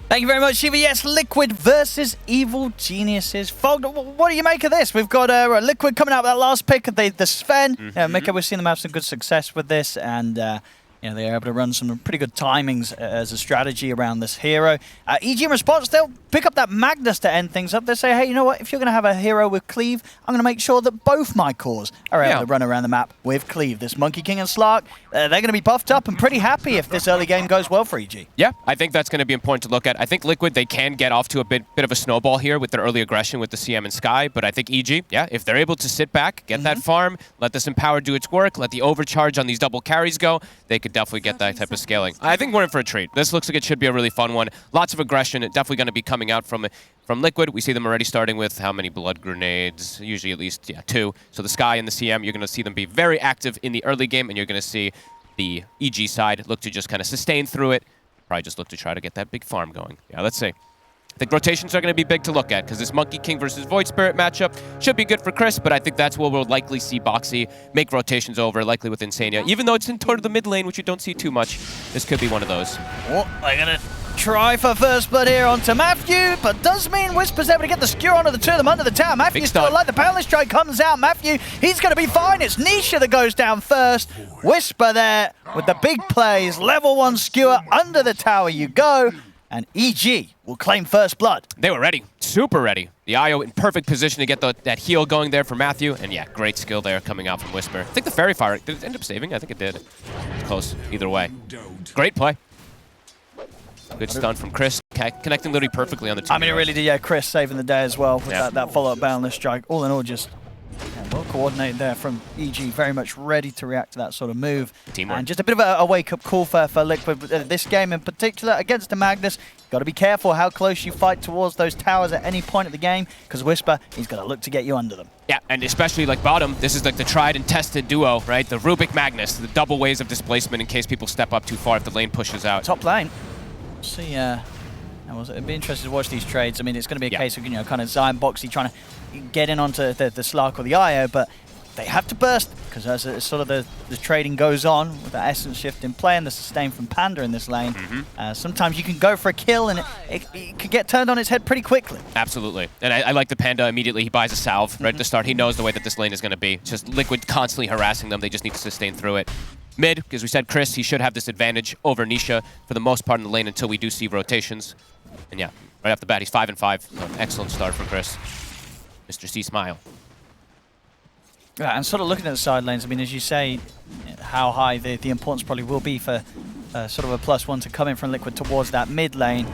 Thank you very much, Shiva. Yes, Liquid versus Evil Geniuses. Fog, what do you make of this? We've got Liquid coming out with that last pick of the Sven. Mika, we've seen them have some good success with this, and you know, they're able to run some pretty good timings as a strategy around this hero. EG in response, they'll pick up that Magnus to end things up. They say, hey, you know what? If you're going to have a hero with Cleave, I'm going to make sure that both my cores are able to run around the map with Cleave. This Monkey King and Slark, they're going to be buffed up and pretty happy if this early game goes well for EG. Yeah, I think that's going to be important to look at. I think Liquid, they can get off to a bit of a snowball here with their early aggression with the CM and Sky, but I think EG, yeah, if they're able to sit back, get that farm, let this Empower do its work, let the overcharge on these double carries go, they could definitely get that type of scaling. I think we're in for a treat. This looks like it should be a really fun one. Lots of aggression, definitely going to be coming out from Liquid. We see them already starting with how many blood grenades? Usually at least, 2. So the Sky and the CM, you're going to see them be very active in the early game, and you're going to see the EG side look to just kind of sustain through it. Probably just look to try to get that big farm going. Yeah, let's see. I think rotations are going to be big to look at because this Monkey King versus Void Spirit matchup should be good for Chris, but I think that's where we'll likely see Boxy make rotations over, likely with Insania. Even though it's in toward the mid lane, which you don't see too much, this could be one of those. Oh, they're going to try for first blood here onto Matthew, but does mean Whisper's able to get the skewer onto the two of them under the tower. Matthew's still alive. The Powerless Strike comes out. Matthew, he's going to be fine. It's Nisha that goes down first. Whisper there with the big plays. Level 1 skewer under the tower you go. And EG will claim first blood. They were ready, super ready. The IO in perfect position to get that heal going there for Matthew. And yeah, great skill there coming out from Whisper. I think the Fairy Fire, did it end up saving? I think it did. It's close, either way. Great play. Good stun from Chris, connecting literally perfectly on the two. I mean, it really did, yeah. Chris saving the day as well with that follow-up boundless strike. All in all, just well coordinated there from EG, very much ready to react to that sort of move. Teamwork. And just a bit of a wake-up call for Liquid. This game in particular, against the Magnus, you've got to be careful how close you fight towards those towers at any point of the game, because Whisper, he's going to look to get you under them. Yeah, and especially like bottom, this is like the tried and tested duo, right? The Rubik Magnus, the double waves of displacement in case people step up too far if the lane pushes out. Top lane. See, it'd be interesting to watch these trades. I mean, it's going to be a case of, you know, kind of Zion Boxy trying to get in onto the Slark or the IO, but they have to burst, because as sort of the trading goes on with the Essence shift in play and the sustain from Panda in this lane, sometimes you can go for a kill and it could get turned on its head pretty quickly. Absolutely. And I like the Panda immediately. He buys a salve right at the start. He knows the way that this lane is going to be. It's just Liquid constantly harassing them. They just need to sustain through it. Mid, because we said Chris, he should have this advantage over Nisha for the most part in the lane until we do see rotations. And yeah, right off the bat, he's 5-5. An excellent start from Chris. Mr. C Smile. Yeah, and sort of looking at the side lanes, I mean, as you say, how high the importance probably will be for sort of a +1 to come in from Liquid towards that mid lane.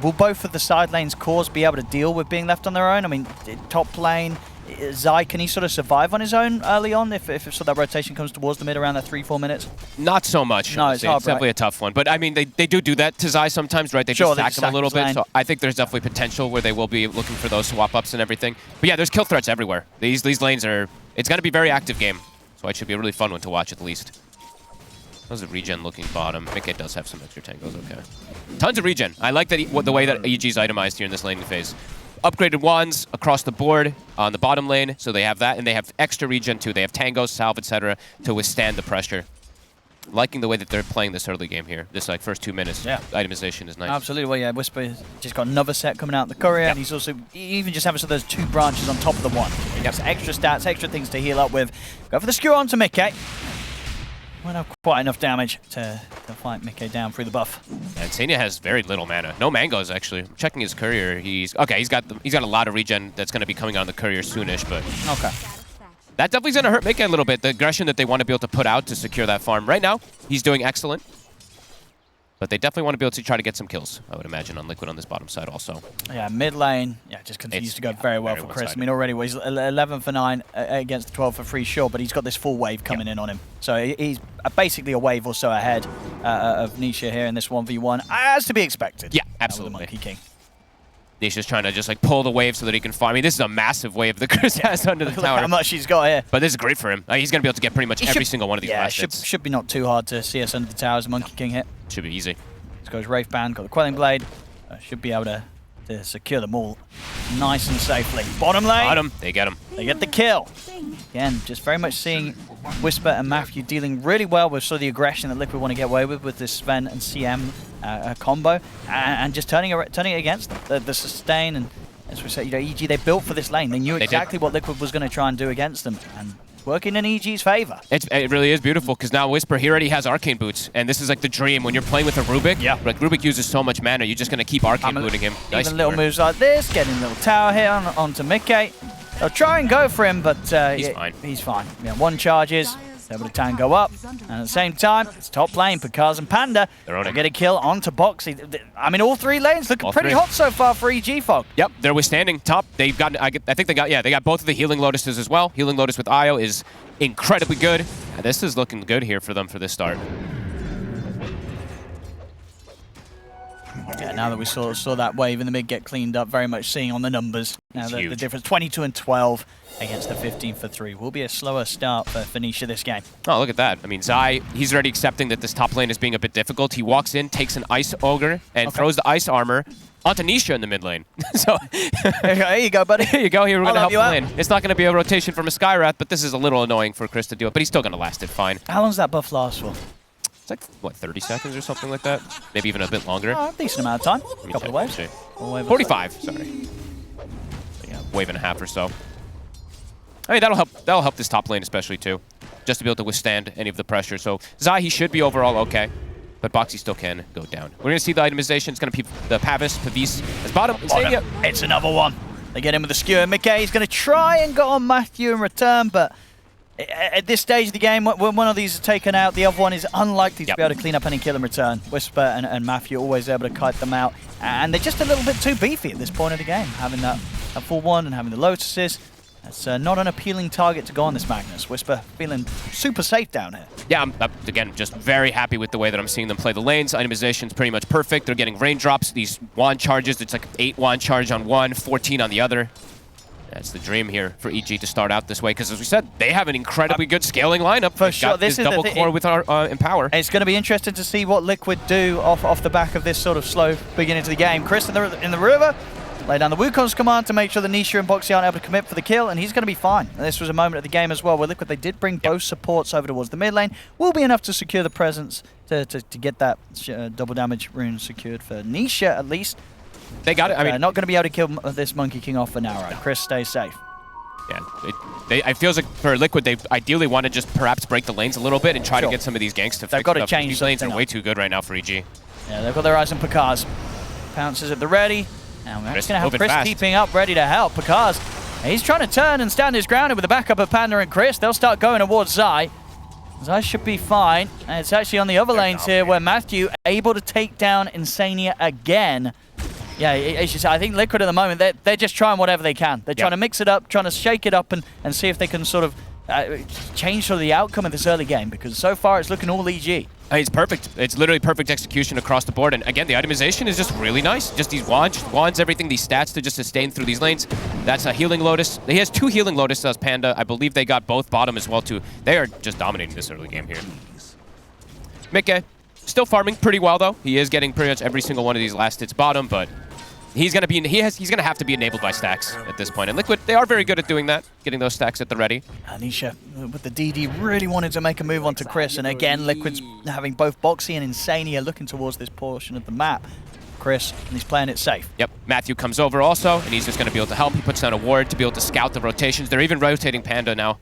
Will both of the side lanes cores be able to deal with being left on their own? I mean, top lane, Zai, can he sort of survive on his own early on if sort of that rotation comes towards the mid around that 3-4 minutes? Not so much. No, it's hard, it's definitely a tough one. But I mean, they do that to Zai sometimes, right? They just stack him a little bit. So I think there's definitely potential where they will be looking for those swap ups and everything. But yeah, there's kill threats everywhere. These lanes are, it's going to be a very active game. So it should be a really fun one to watch at least. How's the regen looking bottom? Mickey does have some extra tangos, okay. Tons of regen. I like that the way that EG's itemized here in this laning phase. Upgraded wands across the board on the bottom lane, so they have that, and they have extra regen too. They have tangos, salve, etc. to withstand the pressure. Liking the way that they're playing this early game here. This like first 2 minutes, itemization is nice. Absolutely, well, yeah, Whisper just got another set coming out in the courier, and he's also even just having so those 2 branches on top of the one. He has extra stats, extra things to heal up with. Go for the skewer onto Mickey. Won't have quite enough damage to fight Mickey down through the buff. And Senia has very little mana. No mangoes, actually. I'm checking his courier. He's got a lot of regen that's going to be coming on the courier soonish, but okay. That definitely is going to hurt Mickey a little bit. The aggression that they want to be able to put out to secure that farm. Right now, he's doing excellent. But they definitely want to be able to try to get some kills, I would imagine, on Liquid on this bottom side also. Yeah, mid lane, just continues to go very well for Chris. I mean, already he's 11 for 9 against 12 for 3, sure, but he's got this full wave coming in on him. So he's basically a wave or so ahead of Nisha here in this 1v1, as to be expected. Yeah, absolutely. Monkey King. Nisha's trying to just like pull the wave so that he can farm. I mean, this is a massive wave that Chris has under the tower. How much he's got here. But this is great for him. He's going to be able to get pretty much every single one of these last hits. Should be not too hard to see us under the tower as a Monkey King hit. Should be easy. Goes Wraith Band, got the Quelling Blade. Should be able to to secure them all nice and safely. Bottom lane. Bottom, they get him. They get the kill. Again, just very much seeing Whisper and Matthew dealing really well with sort of the aggression that Liquid want to get away with this Sven and CM combo, and just turning it against them. The sustain, and as we said, you know, EG, they built for this lane. They knew exactly what Liquid was going to try and do against them, and working in EG's favor. It really is beautiful, because now Whisper, he already has Arcane Boots, and this is like the dream when you're playing with a Rubik. Yeah. Like Rubik uses so much mana, you're just going to keep Arcane Booting him. Even Nice little moves like this, getting a little tower hit onto Mickey. They'll try and go for him, but he's fine. He's fine. Yeah, one charges, able to tango up, and at the same time, it's top lane. Pikaz and Panda will get a kill onto Boxy. I mean, all three lanes looking pretty hot so far for EG, Fog. Yep, they're withstanding top. They've got, I think they got both of the Healing Lotuses as well. Healing Lotus with Io is incredibly good. And this is looking good here for them for this start. Yeah, now that we saw that wave in the mid get cleaned up, very much seeing on the numbers. Now the difference, 22 and 12 against the 15 for 3. Will be a slower start for Nisha this game. Oh, look at that. I mean, Zai, he's already accepting that this top lane is being a bit difficult. He walks in, takes an Ice Ogre, and throws the Ice Armor onto Nisha in the mid lane. So there you go, buddy. Here you go. Here we're going to help the lane. It's not going to be a rotation from a Skywrath, but this is a little annoying for Chris to do it, but he's still going to last it fine. How long does that buff last for? It's like, what, 30 seconds or something like that? Maybe even a bit longer. Oh, decent amount of time. A couple of waves. 45, sorry. So yeah, wave and a half or so. I mean, that'll help this top lane especially too, just to be able to withstand any of the pressure. So Zai, he should be overall okay, but Boxy still can go down. We're gonna see the itemization. It's gonna be the Pavis as bottom. It's another one. They get in with the skewer. Mickey's gonna try and go on Matthew in return, but at this stage of the game, when one of these is taken out, the other one is unlikely to be able to clean up any kill in return. Whisper and Matthew always able to kite them out, and they're just a little bit too beefy at this point of the game, having that full one and having the Lotuses. It's not an appealing target to go on this Magnus. Whisper feeling super safe down here. Yeah, I'm again, just very happy with the way that I'm seeing them play the lanes. Itemization's pretty much perfect. They're getting raindrops, these wand charges. It's like 8 wand charge on one, 14 on the other. That's the dream here for EG to start out this way, because as we said, they have an incredibly good scaling lineup. For sure, this is double core with our Empower. It's going to be interesting to see what Liquid do off the back of this sort of slow beginning to the game. Chris in the river, lay down the Wukong's command to make sure the Nisha and Boxy aren't able to commit for the kill, and he's going to be fine. And this was a moment of the game as well where Liquid, they did bring both supports over towards the mid lane. Will be enough to secure the presence to get that double damage rune secured for Nisha at least. They got it. I mean, not going to be able to kill this Monkey King off for now, right? Chris stays safe. Yeah, it feels like for Liquid, they ideally want to just perhaps break the lanes a little bit and try to get some of these ganks to fix it up. They've got to change. These lanes are way too good right now for EG. Yeah, they've got their eyes on Pikaz. Pounces at the ready. And we're just going to have Chris keeping up, ready to help. Pikaz, he's trying to turn and stand his ground with the backup of Panda and Chris. They'll start going towards Zai. Zai should be fine. And it's actually on the other lanes here where Matthew able to take down Insania again. Yeah, it's just, I think Liquid at the moment, they're just trying whatever they can. They're trying to mix it up, trying to shake it up and see if they can sort of change sort of the outcome of this early game, because so far it's looking all EG. It's perfect. It's literally perfect execution across the board. And again, the itemization is just really nice. Just these wands, everything, these stats to just sustain through these lanes. That's a Healing Lotus. He has 2 Healing Lotuses as Panda. I believe they got both bottom as well too. They are just dominating this early game here. Mickey, still farming pretty well though. He is getting pretty much every single one of these last hits bottom, but he's gonna have to be enabled by stacks at this point. And Liquid, they are very good at doing that, getting those stacks at the ready. Nisha with the DD really wanted to make a move onto Chris, and again Liquid's having both Boxy and Insania looking towards this portion of the map. Chris, and he's playing it safe. Yep, Matthew comes over also, and he's just gonna be able to help. He puts down a ward to be able to scout the rotations. They're even rotating Panda now.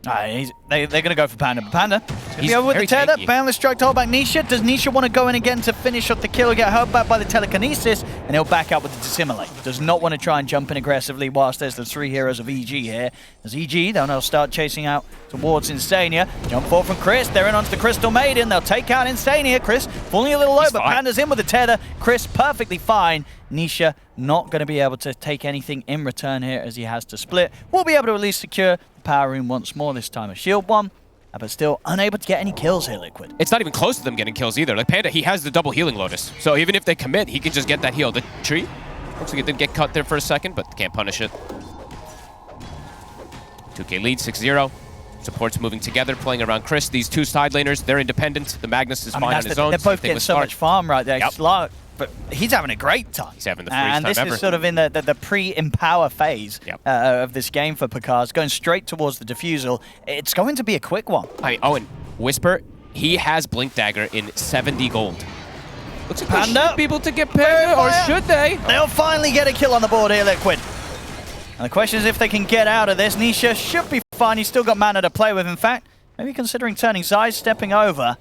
They're going to go for Panda. Panda, he's be over with the tether. Boundless strike to hold back Nisha. Does Nisha want to go in again to finish off the kill, get held back by the telekinesis, and he'll back out with the dissimilate. Does not want to try and jump in aggressively whilst there's the 3 heroes of EG here. As EG, they'll now start chasing out towards Insania. Jump forward from Chris. They're in onto the Crystal Maiden. They'll take out Insania. Chris falling a little low, but Panda's in with the tether. Chris perfectly fine. Nisha not going to be able to take anything in return here as he has to split. We'll be able to at least secure the power room once more, this time a shield one, but still unable to get any kills here, Liquid. It's not even close to them getting kills either. Like Panda, he has the double Healing Lotus, so even if they commit, he can just get that heal. The tree, looks like it did get cut there for a second, but can't punish it. 2K lead, 6-0. Supports moving together, playing around Chris. These 2 side laners, they're independent. The Magnus is fine on his own. They're both getting so much farm right there. Slark but he's having a great time. He's having the freest time this ever. is sort of in the pre-empower phase Yep. of this game for Picard, going straight towards the defusal. It's going to be a quick one. Oh, and Whisper, he has Blink Dagger in 70 gold. Looks like Panda. they should be able to get paired, or should they? They'll finally get a kill on the board here, Liquid. And the question is if they can get out of this. Nisha should be fine. He's still got mana to play with. In fact, maybe considering turning Zai, stepping over.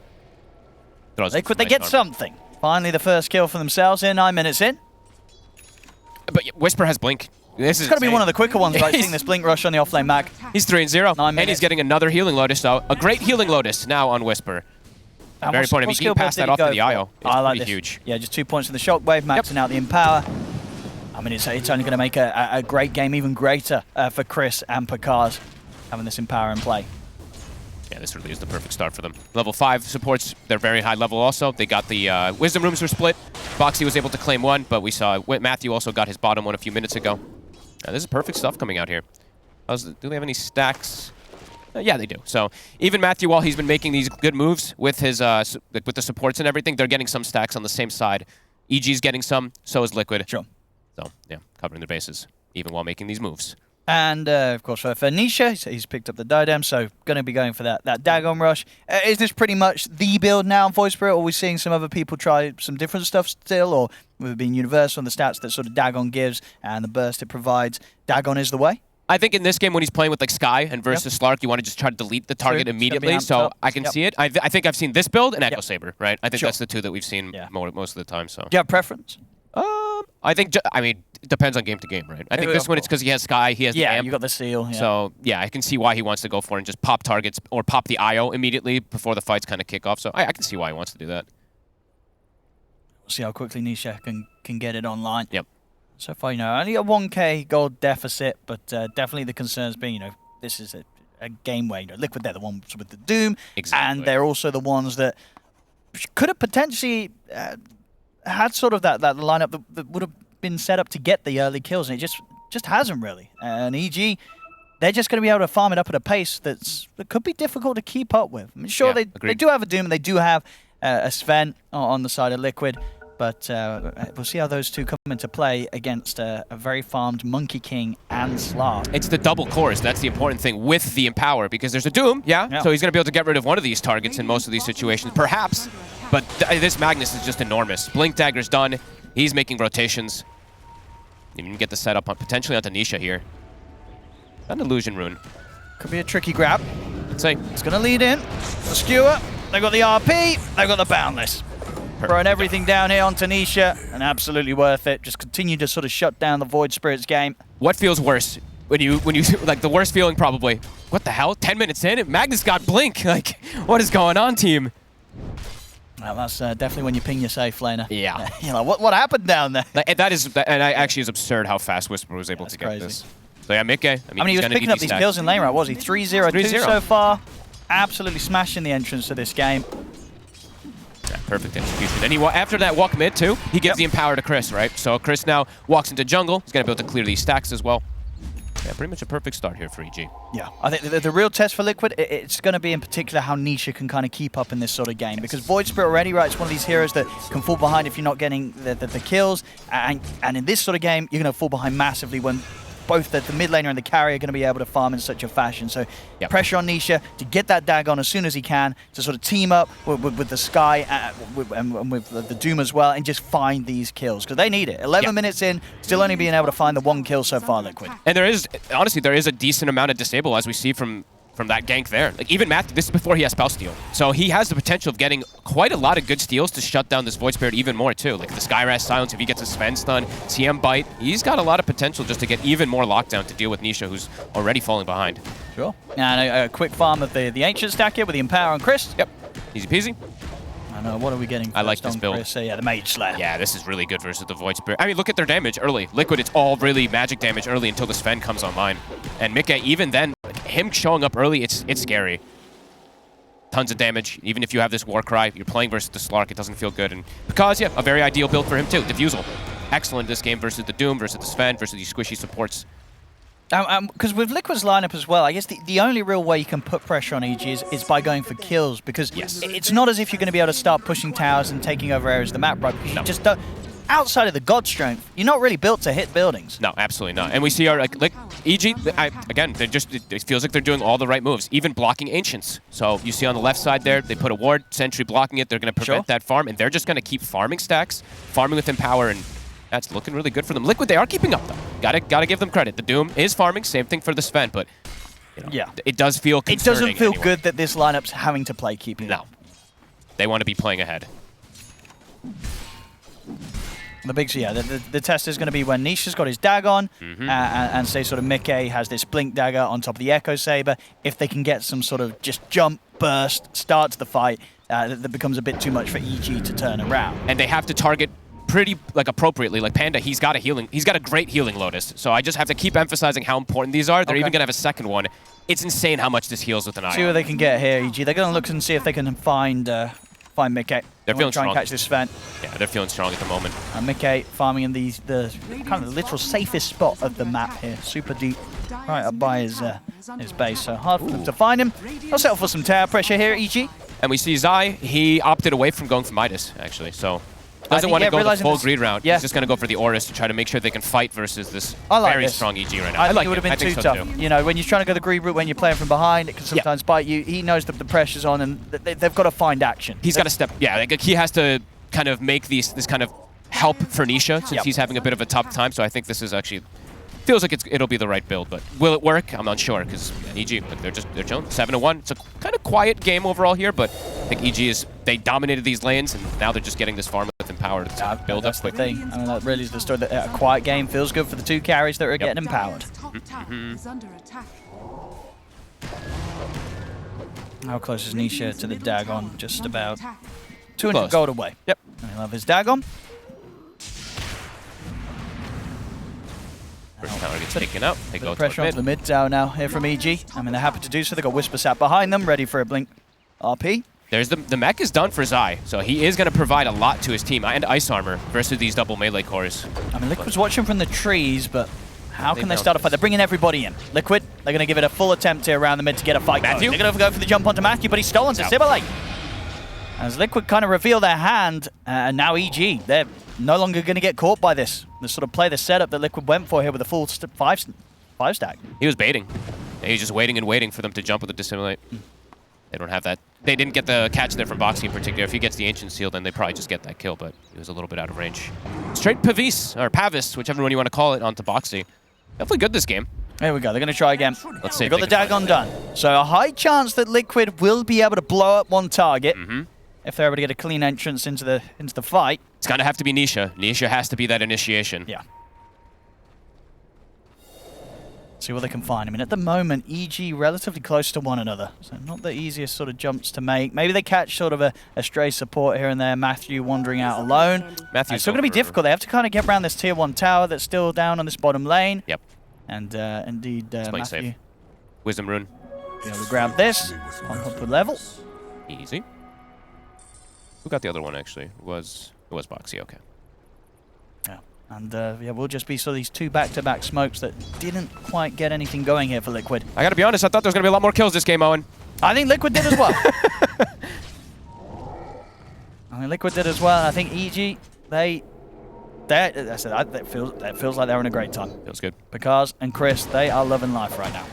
Liquid, they get something. Finally, the first kill for themselves here, 9 minutes in. But Whisper has Blink. This is It's got to be insane. one of the quicker ones, right? Seeing this Blink rush on the offlane mag. He's 3-0, 9 and minutes. he's getting another Healing Lotus, so a great Healing Lotus now on Whisper. And Very what important. If skill you can pass build that did he off to go the for? IO, it's I like pretty this. huge. Yeah, just 2 points in the Shockwave, maxing out the Empower. I mean, it's only going to make a great game even greater for Chris and Picard having this Empower in play. Yeah, this really is the perfect start for them. Level 5 supports, they're very high level also. They got the Wisdom Rooms were split. Boxy was able to claim one, but we saw Matthew also got his bottom one a few minutes ago. This is perfect stuff coming out here. Do they have any stacks? Yeah, they do. So even Matthew, while he's been making these good moves with his with the supports and everything, they're getting some stacks on the same side. EG's getting some, so is Liquid. Sure. So yeah, covering their bases, even while making these moves. And, of course, for Nisha, he's picked up the Diadem, so going to be going for that Dagon Rush. Is this pretty much the build now in Void Spirit, or are we seeing some other people try some different stuff still, or with it being universal and the stats that sort of Dagon gives and the burst it provides, Dagon is the way? I think in this game, when he's playing with like Sky and versus Slark, you want to just try to delete the target True. immediately. It's gonna be So amped up. I can see it. I think I've seen this build and Echo Saber, right? I think Sure. that's the two that we've seen most of the time. So Do you have preference? I think I mean it depends on game to game, right? I think this one it's because he has Sky, he has the amp. You got the seal. Yeah. So yeah, I can see why he wants to go for it and just pop targets or pop the IO immediately before the fights kind of kick off. So I can see why he wants to do that. We'll see how quickly Nisha can get it online. Yep. So far, only a 1k gold deficit, but definitely the concerns being, this is a game where, Liquid, they're the ones with the Doom, Exactly. and they're also the ones that could have potentially had sort of that lineup that would have been set up to get the early kills, and it just hasn't really. And EG, they're just going to be able to farm it up at a pace that could be difficult to keep up with. I mean, sure, Yeah, they do have a Doom, and they do have a Sven on the side of Liquid, but we'll see how those two come into play against a very farmed Monkey King and Slark. It's the double cores. That's the important thing with the Empower, because there's a Doom, yeah. So he's going to be able to get rid of one of these targets in most of these situations, perhaps. But this Magnus is just enormous. Blink Dagger's done. He's making rotations. You can get the setup on potentially onto Nisha here. An Illusion Rune. Could be a tricky grab. Let's say It's going to lead in. The Skewer, they've got the RP, they've got the Boundless. Throwing everything down here on Tanisha, and absolutely worth it. Just continue to sort of shut down the Void Spirits game. what feels worse? When you like the worst feeling probably. What the hell? 10 minutes in, Magnus got Blink. Like, what is going on, team? Well, that's definitely when you ping your safe laner. Yeah. You're like, what happened down there? Like, and actually is absurd how fast Whisper was able to get crazy. this. So yeah, Mikke. I mean, he he's was gonna picking need up these stacks. kills in lane, right? Was he 3-0-2 3-0. so far? Absolutely smashing the entrance to this game. Yeah, perfect execution. And after that walk mid too, he gives the Empower to Chris, right? So Chris now walks into jungle. He's gonna be able to clear these stacks as well. Yeah, pretty much a perfect start here for EG. Yeah, I think the real test for Liquid, it's going to be in particular how Nisha can kind of keep up in this sort of game. Because Void Spirit already, right, it's one of these heroes that can fall behind if you're not getting the kills. And in this sort of game, you're going to fall behind massively when both the mid laner and the carry are going to be able to farm in such a fashion. So pressure on Nisha to get that Dagon as soon as he can, to sort of team up with the Sky and with the Doom as well, and just find these kills, because they need it. 11 minutes in, still only being able to find the one kill so far, Liquid. And honestly, there is a decent amount of disable as we see from that gank there. Like even Matthew, this is before he has spell steal. So he has the potential of getting quite a lot of good steals to shut down this Void Spirit even more too. Like the Skyrash silence, if he gets a Sven stun, CM bite, he's got a lot of potential just to get even more lockdown to deal with Nisha, who's already falling behind. Sure. And a quick farm of the Ancient stack here with the Empower on Chris. Yep, easy peasy. And what are we getting? I like this on build. Chris? Yeah, the Mage Slayer. Yeah, this is really good versus the Void Spirit. I mean, look at their damage early. Liquid, it's all really magic damage early until the Sven comes online. And Mikke, even then, him showing up early, it's scary. Tons of damage. Even if you have this Warcry, you're playing versus the Slark, it doesn't feel good. And because, yeah, a very ideal build for him too. Diffusal. Excellent this game versus the Doom, versus the Sven, versus these squishy supports. Because with Liquid's lineup as well, I guess the only real way you can put pressure on EG is by going for kills, because it's not as if you're going to be able to start pushing towers and taking over areas of the map, right? Because you just don't. outside of the God Strength, you're not really built to hit buildings. No, absolutely not. And we see our, like EG, again, it feels like they're doing all the right moves, even blocking Ancients. So you see on the left side there, they put a ward, Sentry blocking it, they're going to prevent that farm, and they're just going to keep farming stacks, farming with Empower, and that's looking really good for them. Liquid, they are keeping up, though. Gotta give them credit. The Doom is farming, same thing for the Sven, but you know, yeah, it does feel concerning. It doesn't feel anyway. good that this lineup's having to play keeping up. They want to be playing ahead. The big, the test is going to be when Nisha's got his Dagon, and say sort of Mickey has this Blink Dagger on top of the Echo Saber. If they can get some sort of just jump, burst, start to the fight, that becomes a bit too much for EG to turn around. And they have to target pretty appropriately. Like Panda, he's got a great healing Lotus. So I just have to keep emphasizing how important these are. They're even going to have a second one. It's insane how much this heals with an eye. See what they can get here, EG. They're going to look and see if they can find Mickey. They're feeling try strong. And catch this Sven. Yeah, they're feeling strong at the moment. And Mickey farming in the kind of the literal safest spot of the map here. Super deep, right up by his base. So hard for them to find him. They'll settle for some tower pressure here, EG. And we see Zai, he opted away from going for Midas, actually. So doesn't want to go the full greed round. He's just going to go for the Aurus to try to make sure they can fight versus this very strong EG right now. I think it would have been too tough. You know, when you're trying to go the greed route, when you're playing from behind, it can sometimes bite you. He knows that the pressure's on, and they've got to find action. He's got to step. Yeah, like he has to kind of make this kind of help for Nisha since he's having a bit of a tough time. So I think this is actually feels like it'll be the right build, but will it work? I'm not sure because EG, like they're chilling. 7-1. It's a kind of quiet game overall here, but I think EG they dominated these lanes, and now they're just getting this farm with Empower to build up quickly. I mean, that really is the story. That a quiet game feels good for the two carries that are getting empowered. How close is Nisha to the Dagon? Just about 200 gold away. Yep. I love his Dagon. First tower gets taken out. They go pressure onto the mid tower now here from EG. I mean, they're happy to do so. They've got Whisper Sap behind them, ready for a Blink RP. There's the mech is done for Zai, so he is going to provide a lot to his team and ice armor versus these double melee cores. I mean, Liquid's watching from the trees, but how can they start a fight? They're bringing everybody in. Liquid, they're going to give it a full attempt here around the mid to get a fight going. They're going to go for the jump onto Matthew, but he's stolen to Sibylate. As Liquid kind of reveal their hand, and now EG, they're no longer going to get caught by this. They sort of play the setup that Liquid went for here with a full five stack. He was baiting. He was just waiting and waiting for them to jump with the Dissimulate. They don't have that. They didn't get the catch there from Boxy in particular. If he gets the Ancient Seal, then they probably just get that kill, but he was a little bit out of range. Straight Pavis, or Pavis, whichever one you want to call it, onto Boxy. Definitely good this game. There we go. They're going to try again. Let's see. They got the Dagon done. So a high chance that Liquid will be able to blow up one target if they're able to get a clean entrance into the fight. It's going to have to be Nisha. Nisha has to be that initiation. Yeah. See what they can find. I mean, at the moment, EG relatively close to one another, so not the easiest sort of jumps to make. Maybe they catch sort of a stray support here and there. Matthew wandering out alone. Matthew's still going to be difficult. They have to kind of get around this tier 1 tower that's still down on this bottom lane. Yep. And indeed, Matthew. Safe. Wisdom Rune. Be able to grab this on top of level. Easy. Who got the other one, actually? It was Boxy, okay. Yeah. And yeah, we'll just be sort of these two back-to-back smokes that didn't quite get anything going here for Liquid. I gotta be honest, I thought there was gonna be a lot more kills this game, Owen. I think Liquid did as well. I mean, Liquid did as well. And I think EG, that feels like they're in a great time. Feels good. Because and Chris, they are loving life right now.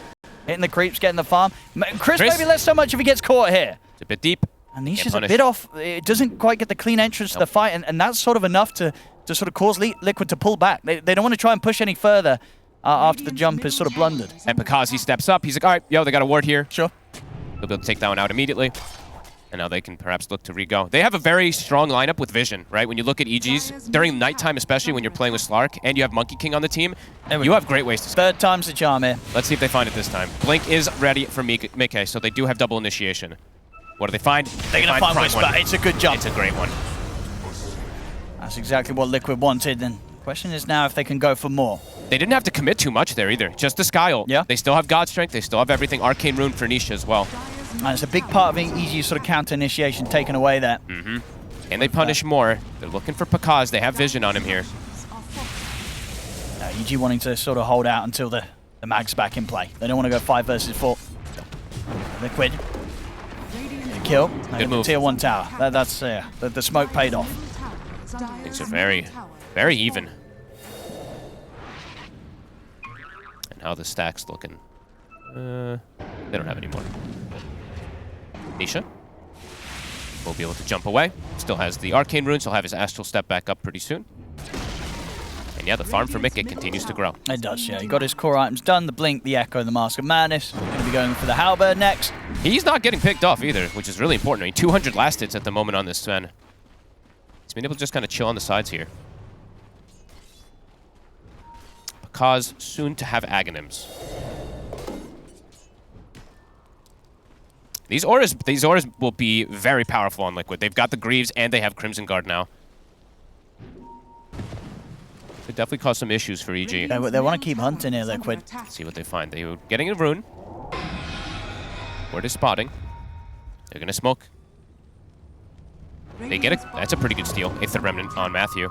Hitting the creeps, getting the farm. Chris maybe less so much if he gets caught here. It's a bit deep. Anisha's a bit off. It doesn't quite get the clean entrance to the fight, and that's sort of enough to sort of cause Liquid to pull back. They don't want to try and push any further after the jump is sort of blundered. And because he steps up, he's like, all right, yo, they got a ward here. Sure. They'll be able to take that one out immediately. And now they can perhaps look to re-go. They have a very strong lineup with vision, right? When you look at EGs, during nighttime, especially when you're playing with Slark, and you have Monkey King on the team, you have great ways to escape. Third time's the charm here. Let's see if they find it this time. Blink is ready for Mickey, so they do have double initiation. What do they find? They're going to find Whisper. It's a good jump. It's a great one. That's exactly what Liquid wanted, and the question is now if they can go for more. They didn't have to commit too much there either. Just the Sky ult. Yeah. They still have God Strength. They still have everything. Arcane Rune for Nisha as well. And it's a big part of being easy sort of counter initiation taken away there. And they punish more. They're looking for Pakaz. They have vision on him here. EG wanting to sort of hold out until the mag's back in play. They don't want to go 5 versus 4. Liquid. Kill. Good move. Tier 1 tower. That's the smoke paid off. Things are very, very even. And how the stack's looking. They don't have any more. Nisha will be able to jump away. Still has the arcane runes. He'll have his astral step back up pretty soon. And yeah, the farm for Mickey continues to grow. It does, yeah. He got his core items done. The Blink, the Echo, the Mask of Madness. Going to be going for the Halberd next. He's not getting picked off either, which is really important. I mean, 200 last hits at the moment on this Sven. He's been able to just kind of chill on the sides here. Because soon to have Aghanims. These auras will be very powerful on Liquid. They've got the Greaves and they have Crimson Guard now. Could definitely cause some issues for EG. They want to keep hunting here, Liquid. Let's see what they find. They were getting a rune. Word is spotting. They're going to smoke. They get it. That's a pretty good steal. Aether Remnant on Matthew.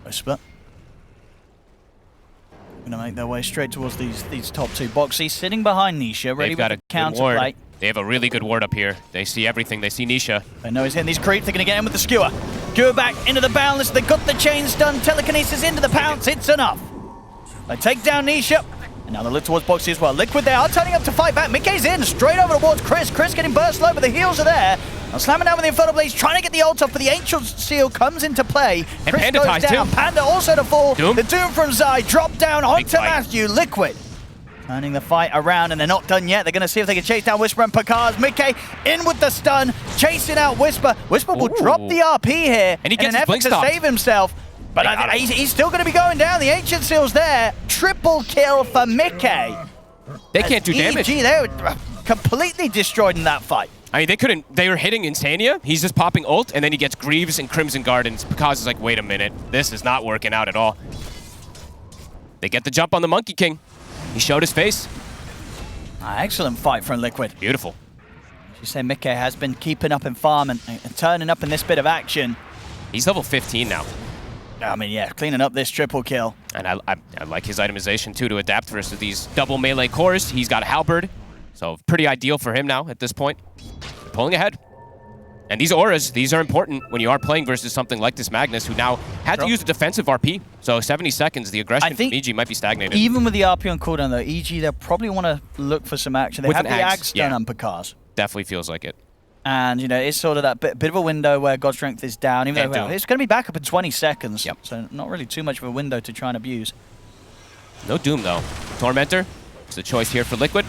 Whisper. Gonna make their way straight towards these top two boxes. Sitting behind Nisha, ready with the counterplay. They have a really good ward up here. They see everything. They see Nisha. They know he's hitting these creeps. They're gonna get in with the skewer. Skewer back into the Boundless. They got the chains done. Telekinesis into the pounce. It's enough. They take down Nisha. And now they look towards Boxy as well. Liquid, they are turning up to fight back. Mickey's in, straight over towards Chris. Chris getting burst low, but the heals are there. Now slamming down with the Infernal Blaze, trying to get the ult off, but the Ancient Seal comes into play. And Chris Panda goes ties down. too. Panda also to fall. Doom. The Doom from Zai drop down onto Matthew. Liquid turning the fight around, and they're not done yet. They're going to see if they can chase down Whisper and Picard. Mickey in with the stun, chasing out Whisper. Whisper will drop the RP here and he gets in an his effort blink to stopped. save himself. But he's still going to be going down. The Ancient Seal's there. Triple kill for Mickey. They can't do damage. EG, they were completely destroyed in that fight. I mean, they couldn't. They were hitting Insania. He's just popping ult, and then he gets Greaves and Crimson Gardens. Because is like, wait a minute, this is not working out at all. They get the jump on the Monkey King. He showed his face. Excellent fight from Liquid. Beautiful. As you say, Mickey has been keeping up in farm and turning up in this bit of action. He's level 15 now. I mean, yeah, cleaning up this triple kill. And I like his itemization, too, to adapt versus these double melee cores. He's got a Halberd, so pretty ideal for him now at this point. Pulling ahead. And these auras, these are important when you are playing versus something like this Magnus, who now had to use a defensive RP. So 70 seconds, the aggression from EG might be stagnated. Even with the RP on cooldown, though, EG, they'll probably want to look for some action. They have the Ag stun on Picard. Definitely feels like it. And, you know, it's sort of that bit of a window where God Strength is down, even though it's going to be back up in 20 seconds. Yep. So not really too much of a window to try and abuse. No Doom, though. Tormentor is the choice here for Liquid.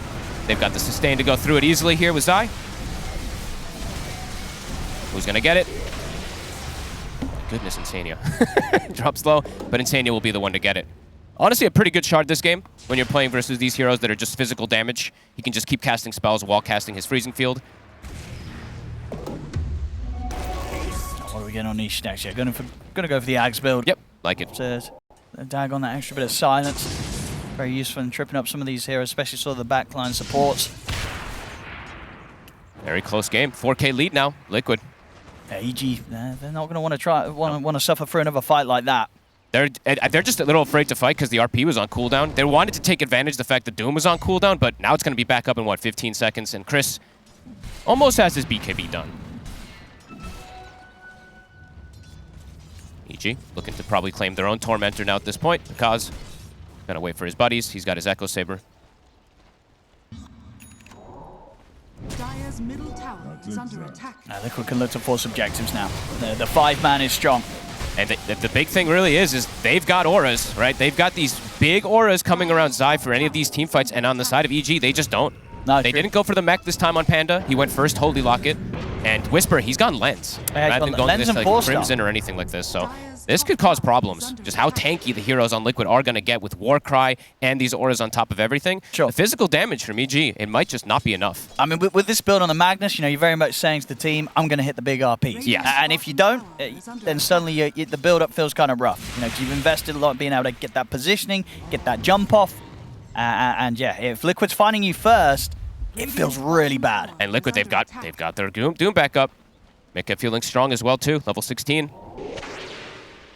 They've got the sustain to go through it easily here with Zai. Who's going to get it? Goodness, Insania. Drops low, but Insania will be the one to get it. Honestly, a pretty good shard this game when you're playing versus these heroes that are just physical damage. He can just keep casting spells while casting his Freezing Field. What are we getting on Niche next? Yeah, going to go for the Ags build. Yep, like it. Dag on that extra bit of silence. Very useful in tripping up some of these heroes, especially sort of the backline supports. Very close game. 4K lead now, Liquid. Yeah, EG, they're not going to want to suffer through another fight like that. They're just a little afraid to fight because the RP was on cooldown. They wanted to take advantage of the fact that Doom was on cooldown, but now it's going to be back up in, what, 15 seconds? And Chris almost has his BKB done. EG looking to probably claim their own Tormentor now at this point because going to wait for his buddies. He's got his Echo Saber. Dire's middle tower is under attack. Liquid can look to force objectives now. The 5-man is strong. And the big thing really is they've got auras, right? They've got these big auras coming around Zai for any of these team fights, and on the side of EG, they just don't. No, they didn't go for the mech this time on Panda. He went first Holy Locket. And Whisper, he's gone Lens. Rather than going this like Crimson or anything like this. So this could cause problems. Just how tanky the heroes on Liquid are going to get with Warcry and these auras on top of everything. Sure. The physical damage from EG, it might just not be enough. I mean, with this build on the Magnus, you know, you're very much saying to the team, I'm going to hit the big RPs. Yes. And if you don't, then suddenly the build-up feels kind of rough. You know, because you've invested a lot in being able to get that positioning, get that jump off. And yeah, if Liquid's finding you first, it feels really bad. And Liquid, they've got their Doom back up. Mika feeling strong as well, too. Level 16.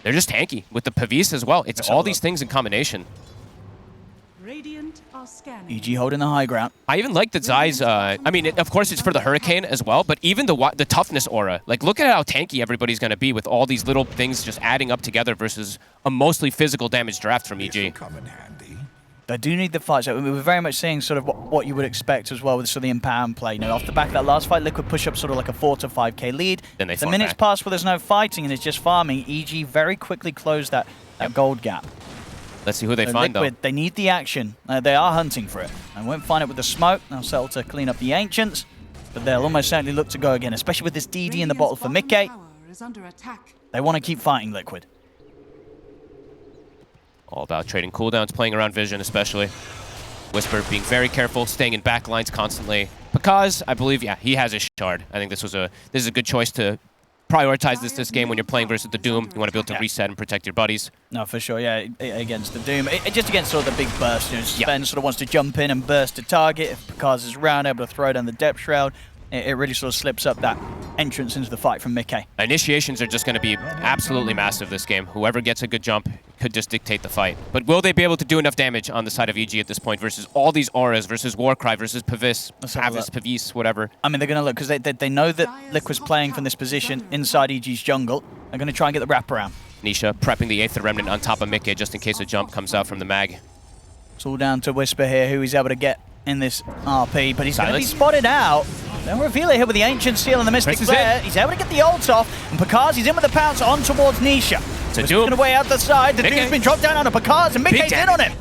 They're just tanky with the Pavis as well. It's all these things in combination. Radiant are scanning. EG holding the high ground. I even like that Zai's, I mean, of course it's for the Hurricane as well, but even the toughness aura. Like, look at how tanky everybody's going to be with all these little things just adding up together versus a mostly physical damage draft from EG. They do need the fight. So we were very much seeing sort of what you would expect as well with sort of the empower play. You know, off the back of that last fight, Liquid push up sort of like a 4 to 5k lead. Then they the minutes pass where there's no fighting and it's just farming. EG very quickly closed that gold gap. Let's see who they find, Liquid, though. they need the action. They are hunting for it. And won't find it with the smoke. They'll settle to clean up the Ancients. But they'll almost certainly look to go again, especially with this DD in the bottle for Mickey. They want to keep fighting Liquid. All about trading cooldowns, playing around vision especially. Whisper being very careful, staying in back lines constantly. Because I believe, yeah, he has a shard. I think this is a good choice to prioritize this game when you're playing versus the Doom. You want to be able to reset and protect your buddies. No, for sure, yeah, against the Doom. Just against sort of the big burst. You know, Sven sort of wants to jump in and burst a target. If Picard is around, able to throw down the depth shroud, it really sort of slips up that entrance into the fight from Mickey. Initiations are just going to be absolutely massive this game. Whoever gets a good jump could just dictate the fight. But will they be able to do enough damage on the side of EG at this point versus all these auras, versus Warcry, versus Pavis, whatever? I mean, they're going to look, because they know that Liquid's playing from this position inside EG's jungle. They're going to try and get the wraparound. Nisha prepping the Aether Remnant on top of Mickey just in case a jump comes out from the mag. It's all down to Whisper here, who he's able to get in this RP, but he's going to be spotted out. They'll reveal it here with the Ancient Seal and the Mystic Flare. He's able to get the ult off, and Picard, he's in with the pounce on towards Nisha. It's going away out the side. The Doom's been dropped down onto Picard, and Mickey's in on him.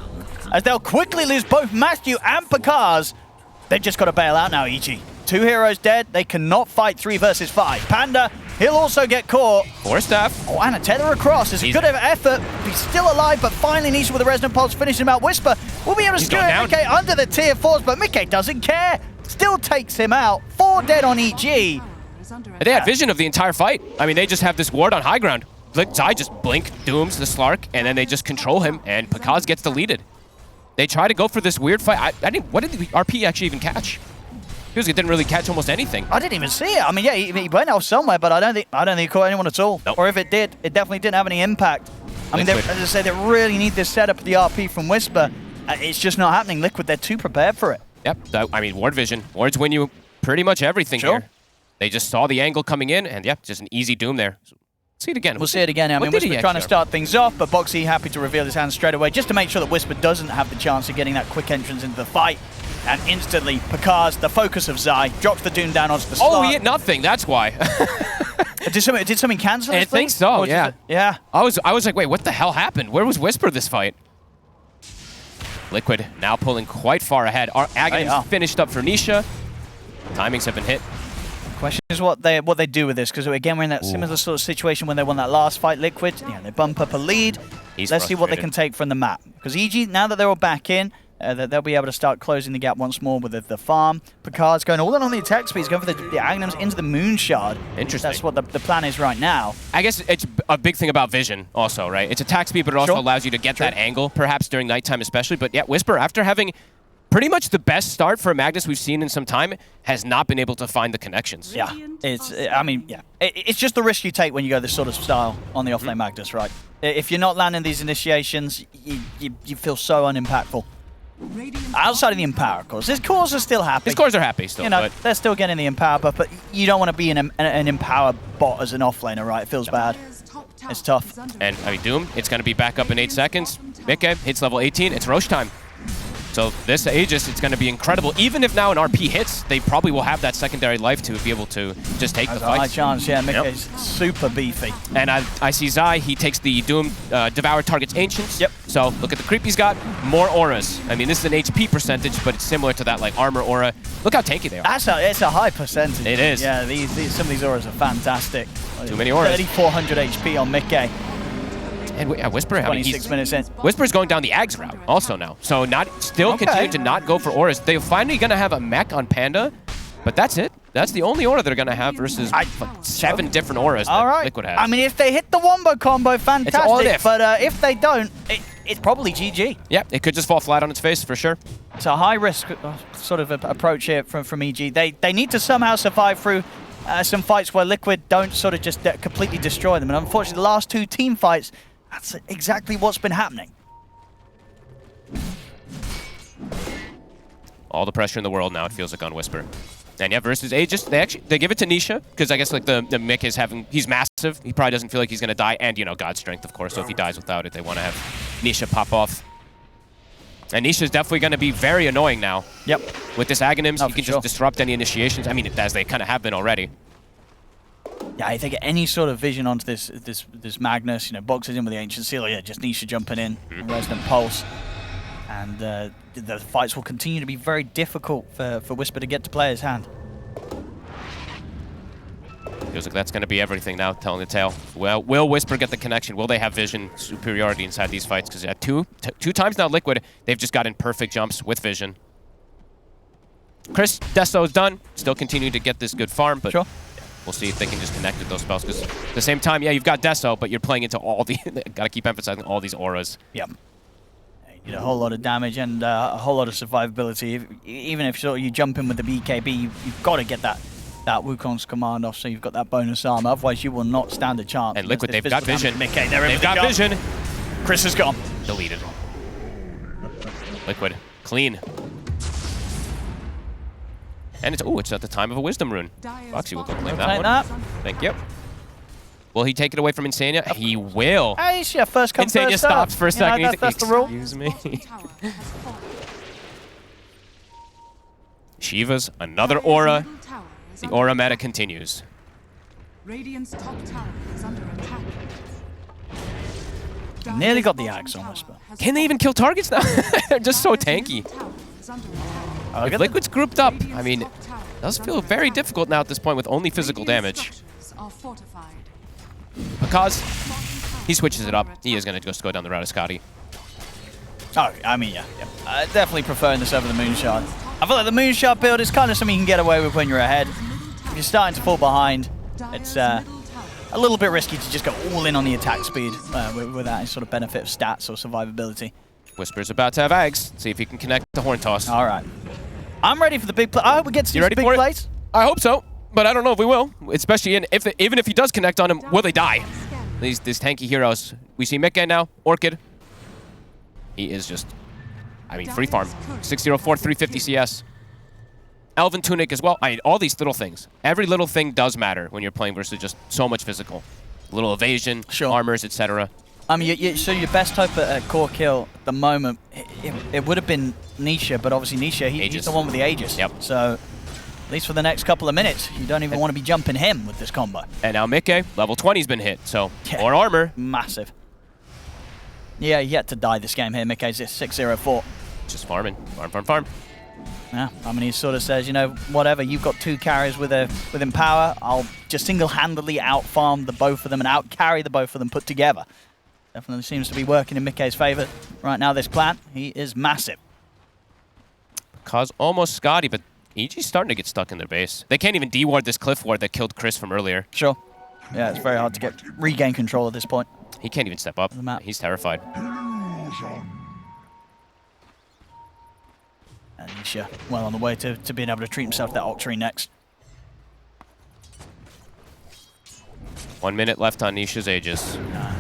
As they'll quickly lose both Matthew and Picard. They've just got to bail out now, EG. 2 heroes dead. They cannot fight 3 versus 5. Panda, he'll also get caught. Or staff. Oh, and a tether across. It's a good effort. He's still alive, but finally Nisha with the Resonant Pulse finishing him out. Whisper will be able to skewer Mickey under the tier 4s, but Mickey doesn't care. Still takes him out. 4 dead on EG. They had vision of the entire fight. I mean, they just have this ward on high ground. Zai just blink, dooms the Slark, and then they just control him, and Picaz gets deleted. They try to go for this weird fight. What did the RP actually even catch? It didn't really catch almost anything. I didn't even see it. I mean, yeah, he went off somewhere, but I don't think he caught anyone at all. Nope. Or if it did, it definitely didn't have any impact. I mean, as I said, they really need this setup of the RP from Whisper. It's just not happening. Liquid, they're too prepared for it. Yep. I mean, ward vision. Wards win you pretty much everything here. They just saw the angle coming in, and yep, just an easy doom there. See it again. We'll see it again. I mean, Whisper trying to start things off, but Boxy happy to reveal his hand straight away, just to make sure that Whisper doesn't have the chance of getting that quick entrance into the fight. And instantly, Picard, the focus of Zai, drops the Doom down onto the slot. Oh, he hit nothing. That's why. Did something cancel? I think so. Yeah. Yeah. I was like, wait, what the hell happened? Where was Whisper this fight? Liquid now pulling quite far ahead. Our Agony's finished up for Nisha. Timings have been hit. Question is what they do with this, because again we're in that similar sort of situation when they won that last fight. Liquid, they bump up a lead. Let's see what they can take from the map. Because EG, now that they're all back in, they'll be able to start closing the gap once more with the farm. Picard's going all in on the attack speed. He's going for the Agnums into the Moon Shard. Interesting. That's what the plan is right now. I guess it's a big thing about vision also, right? It's attack speed, but it also allows you to get that angle, perhaps during nighttime especially. But yeah, Whisper, after having pretty much the best start for Magnus we've seen in some time, has not been able to find the connections. Yeah, it's just the risk you take when you go this sort of style on the offlane Magnus, right? If you're not landing these initiations, you feel so unimpactful. Outside of the Empower, of course. His cores are still happy. His cores are happy still, but they're still getting the Empower buff, but you don't want to be an Empower bot as an offlaner, right? It feels bad. It's tough. And, I mean, Doom, it's going to be back up in 8 seconds. Mickey hits level 18. It's Roche time. So this Aegis, it's going to be incredible. Even if now an RP hits, they probably will have that secondary life to be able to just take the fight. High chance, yeah. Mickey's super beefy. And I see Zai, he takes the Doom, Devour targets Ancients. Yep. So look at the creep he's got. More auras. I mean, this is an HP percentage, but it's similar to that like armor aura. Look how tanky they are. It's a high percentage. It is. Yeah, some of these auras are fantastic. Too many auras. 3,400 HP on Mickey. And Whisper, 26 minutes in. Whisper's going down the Ags route also now. So continue to not go for auras. They're finally going to have a mech on Panda, but that's it. That's the only aura they're going to have versus 7 different auras that Liquid has. I mean, if they hit the wombo combo, fantastic. It's all if. But if they don't, it's probably GG. Yeah, it could just fall flat on its face for sure. It's a high-risk sort of approach here from EG. They need to somehow survive through some fights where Liquid don't sort of just completely destroy them. And unfortunately, the last 2 team fights, that's exactly what's been happening. All the pressure in the world now, it feels like, on Whisper. And yeah, versus Aegis, they give it to Nisha, because I guess like the Mick is he's massive. He probably doesn't feel like he's gonna die, and you know, God Strength, of course, so if he dies without it, they want to have Nisha pop off. And Nisha's definitely gonna be very annoying now. Yep. With this Aghanims, he can sure. just disrupt any initiations. I mean, as they kind of have been already. Yeah, I think any sort of vision onto this Magnus, you know, boxes in with the Ancient Seal, yeah, just Nisha jumping in, Resonant Pulse. And the fights will continue to be very difficult for Whisper to get to player's hand. Feels like that's going to be everything now, telling the tale. Well, will Whisper get the connection? Will they have vision superiority inside these fights? Because two times now Liquid, they've just gotten perfect jumps with vision. Chris, Deso is done. Still continuing to get this good farm, but we'll see if they can just connect with those spells. Because at the same time, yeah, you've got Deso, but you're playing into all the... got to keep emphasizing all these auras. Yep. You know, a whole lot of damage and a whole lot of survivability. Even if you jump in with the BKB, you've got to get that Wukong's command off, so you've got that bonus armor. Otherwise, you will not stand a chance. And Liquid, they've got vision. They've got vision. Chris is gone. Deleted. Liquid, clean. And it's at the time of a Wisdom Rune. Foxy will go claim that one. Thank you. Will he take it away from Insania? He will. Hey, yeah, first come, Insania first stops for a second. You know, that's the rule. Excuse me. Shiva's another aura. The aura meta continues. Radiant's top tower is under attack. Nearly got the axe on Whisper. Can they even kill targets now? They're just so tanky. If Liquid's grouped up, I mean, it does feel very difficult now at this point with only physical damage. Because he switches it up. He is going to just go down the route of Scotty. Oh, I mean, yeah. Definitely preferring this over the Moonshard. I feel like the Moonshard build is kind of something you can get away with when you're ahead. If you're starting to fall behind, it's a little bit risky to just go all in on the attack speed without any sort of benefit of stats or survivability. Whisper's about to have Ags. See if he can connect the Horn Toss. All right. I'm ready for the big play. I hope we get to see some big plays. I hope so, but I don't know if we will. Especially even if he does connect on him, will they die? These tanky heroes. We see Mikke now, Orchid. He is just, I mean, free farm. 604, 350 CS. Elven Tunic as well. I mean, all these little things. Every little thing does matter when you're playing versus just so much physical. Little evasion, armors, etc. I mean, so your best hope at core kill at the moment, it would have been Nisha, but obviously Nisha, he's the one with the Aegis. Yep. So, at least for the next couple of minutes, you don't even want to be jumping him with this combo. And now Mikke, level 20's been hit, so more armor. Massive. Yeah, yet to die this game here. Mikke's at 604. Just farming. Farm. Yeah, I mean, he sort of says, you know, whatever, you've got two carries with Empower, I'll just single-handedly out-farm the both of them and out-carry the both of them put together. Definitely seems to be working in Mikke's favor right now, this plan. He is massive. Cause almost Scotty, but EG's starting to get stuck in their base. They can't even de-ward this cliff ward that killed Chris from earlier. Sure. Yeah, it's very hard to regain control at this point. He can't even step up. He's terrified. And Nisha, well on the way to being able to treat himself to that Octree next. 1 minute left on Nisha's Aegis.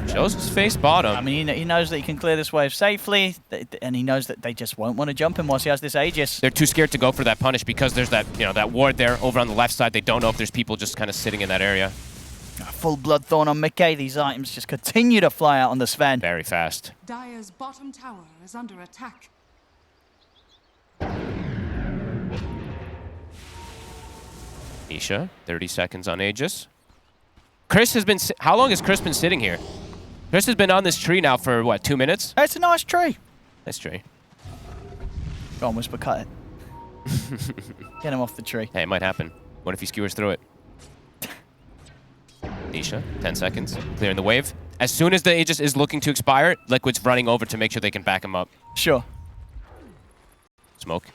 Shows his face bottom. I mean, he knows that he can clear this wave safely, and he knows that they just won't want to jump him once he has this Aegis. They're too scared to go for that punish because there's that, that ward there over on the left side. They don't know if there's people just kind of sitting in that area. Full Bloodthorn on Mikke. These items just continue to fly out on the Sven. Very fast. Dire's bottom tower is under attack. Nisha, 30 seconds on Aegis. Chris has been... How long has Chris been sitting here? Chris has been on this tree now for, what, 2 minutes? It's a nice tree. Nice tree. Go on, Whisper, cut it. Get him off the tree. Hey, it might happen. What if he skewers through it? Nisha, 10 seconds. Clearing the wave. As soon as the Aegis is looking to expire, Liquid's running over to make sure they can back him up. Sure. Smoke.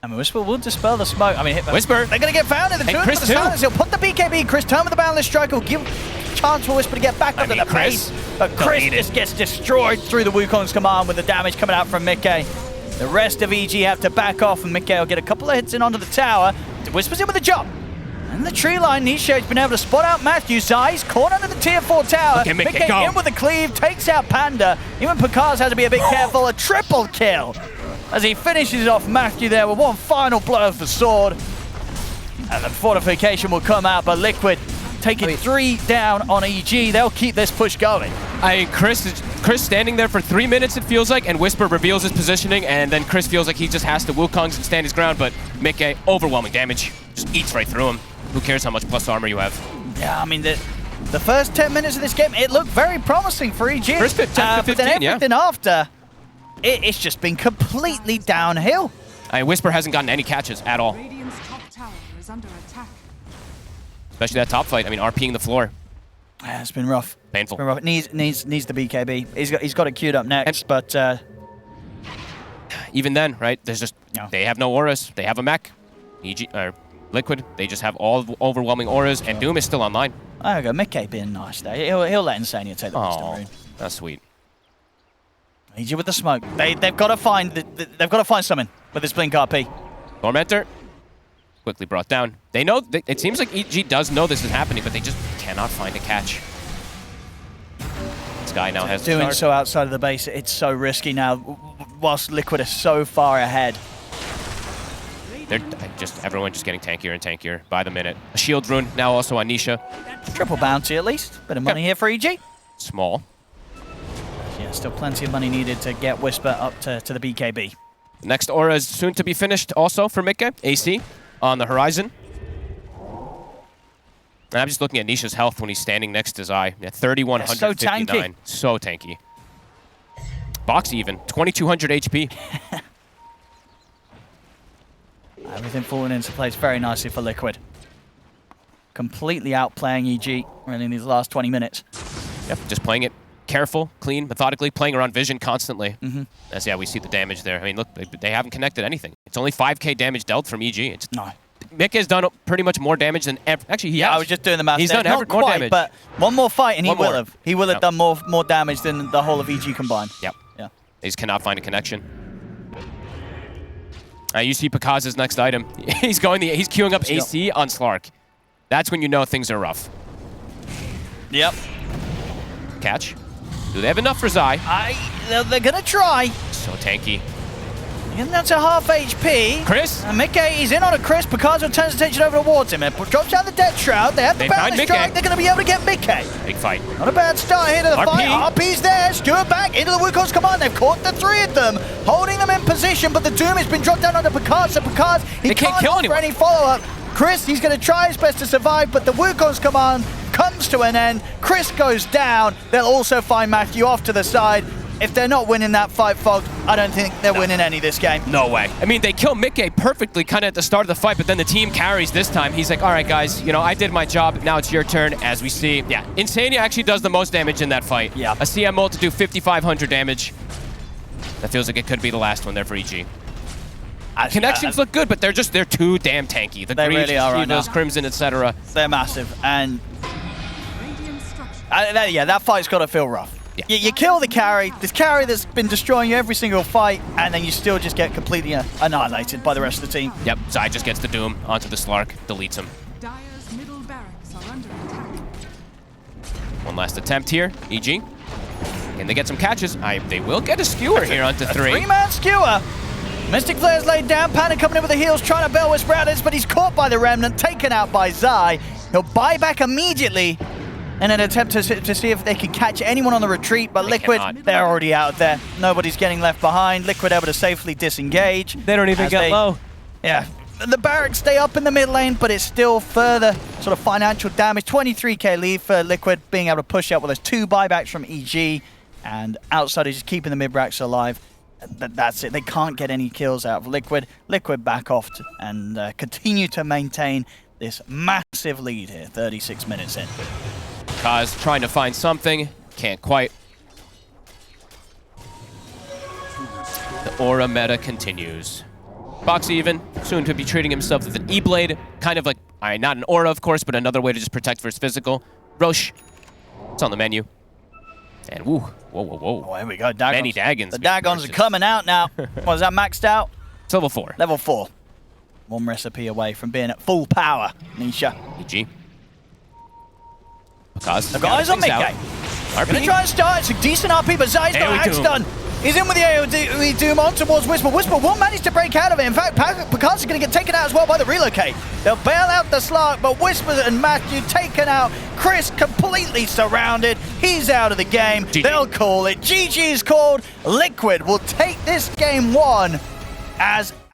I mean, Whisper will dispel the smoke. I mean, Whisper. They're going to get found in the two Chris of the He'll put the BKB. Chris turn with the Boundless Strike. Will give a chance for Whisper to get back up to the base. But Chris just gets destroyed through the Wukong's command with the damage coming out from Mikke. The rest of EG have to back off, and Mikke will get a couple of hits in onto the tower. Whisper's in with a jump. And the tree line, Nisha has been able to spot out Matthew. Zai's caught under the tier 4 tower. Mikke in with a cleave, takes out Panda. Even Picard has to be a bit careful. A triple kill as he finishes off Matthew there with one final blow of the sword. And the fortification will come out, but Liquid taking 3 down on EG. They'll keep this push going. Chris standing there for 3 minutes, it feels like, and Whisper reveals his positioning, and then Chris feels like he just has to Wukongs and stand his ground, but Mickey, overwhelming damage. Just eats right through him. Who cares how much plus armor you have? Yeah, I mean, the first 10 minutes of this game, it looked very promising for EG. First 10 to 15, but then everything after, it's just been completely downhill. Whisper hasn't gotten any catches at all. Radiant's top tower is under attack. Especially that top fight. I mean, RPing the floor. Yeah, it's been rough. Painful. It's been rough. It needs the BKB. He's got it queued up next, but even then, right? There's just they have no auras. They have a mech. EG or Liquid. They just have all overwhelming auras, and Doom is still online. There we go. Mickey being nice there. He'll let Insania take the wisdom rune. That's sweet. EG with the smoke. They've got to find something with this blink RP. Tormentor quickly brought down. They know. It seems like EG does know this is happening, but they just cannot find a catch. This guy now has doing so outside of the base. It's so risky now. Whilst Liquid is so far ahead. They're everyone just getting tankier and tankier by the minute. A shield rune now also on Nisha. Triple bounty at least. Bit of money here for EG. Small. Yeah, still plenty of money needed to get Whisper up to the BKB. Next aura is soon to be finished also for Mikke. AC on the horizon. And I'm just looking at Nisha's health when he's standing next to Zai. Yeah, 3,159. So tanky. Box even, 2,200 HP. Everything falling into place very nicely for Liquid. Completely outplaying EG really in these last 20 minutes. Yep, just playing it careful, clean, methodically, playing around vision constantly. As we see the damage there. I mean, look, they haven't connected anything. It's only 5k damage dealt from EG. No. Mick has done pretty much more damage than ever. Actually, he has. I was just doing the math. He's done not more quite, damage. But one more fight and he will have. He will have Yep. done more damage than the whole of EG combined. Yep. Yeah. They just cannot find a connection. You see Picas's next item. He's queuing up AC on Slark. That's when you know things are rough. Yep. Catch. Do they have enough for Zai? They're gonna try. So tanky. And that's a half HP. Chris? And Mickey is in on a Chris. Picasso turns attention over towards him. It drops down the Death Shroud. They have the balance strike. They're going to be able to get Mickey. Big fight. Not a bad start here to the fight. RP's there. Stewart back into the Wukong's command. They've caught the 3 of them, holding them in position, but the Doom has been dropped down onto Picasso. Picasso, he can't kill anyone. For any follow-up. Chris, he's going to try his best to survive, but the Wukong's command comes to an end. Chris goes down. They'll also find Matthew off to the side. If they're not winning that fight, Fog, I don't think they're winning any this game. No way. I mean, they kill Mickey perfectly kind of at the start of the fight, but then the team carries this time. He's like, all right, guys, I did my job. Now it's your turn, as we see. Yeah, Insania actually does the most damage in that fight. Yeah. A CM ult to do 5,500 damage. That feels like it could be the last one there for EG. Connections look good, but they're too damn tanky. The they really are right now. Crimson, etc. They're massive, and that fight's got to feel rough. Yeah. You kill the carry, this carry that's been destroying you every single fight, and then you still just get completely annihilated by the rest of the team. Yep, Zai just gets the Doom onto the Slark, deletes him. Dire's middle barracks are under attack. One last attempt here, EG. Can they get some catches? They will get a skewer here onto 3. 3-man skewer. Mystic Flare's laid down, Panic coming in with the heels, trying to bail Whisper out, but he's caught by the Remnant, taken out by Zai. He'll buy back immediately in an attempt to see if they can catch anyone on the retreat, but Liquid, they're already out there. Nobody's getting left behind. Liquid able to safely disengage. They don't even get low. Yeah. The barracks stay up in the mid lane, but it's still further sort of financial damage. 23k lead for Liquid, being able to push out with those 2 buybacks from EG, and Outsiders just keeping the mid-racks alive. That's it. They can't get any kills out of Liquid. Liquid back off and continue to maintain this massive lead here, 36 minutes in. Kaz trying to find something, can't quite. The aura meta continues. Box even, soon to be treating himself with an E-Blade, kind of like, not an aura of course, but another way to just protect versus physical. Roche, it's on the menu. And woo, whoa. Oh, here we go, Dagons. Many Dagons. The Dagons are coming out now. What is that, maxed out? It's level 4. Level 4. One recipe away from being at full power, Nisha. EG. Kaz, The guys on Mickey. Gonna try and start. It's a decent RP, but Zai's got Axe done. He's in with the AoE Doom on towards Whisper. Whisper will manage to break out of it. In fact, Picard's going to get taken out as well by the relocate. They'll bail out the Slark, but Whisper and Matthew taken out. Chris completely surrounded. He's out of the game. GG. They'll call it. GG is called. Liquid will take this game 1 as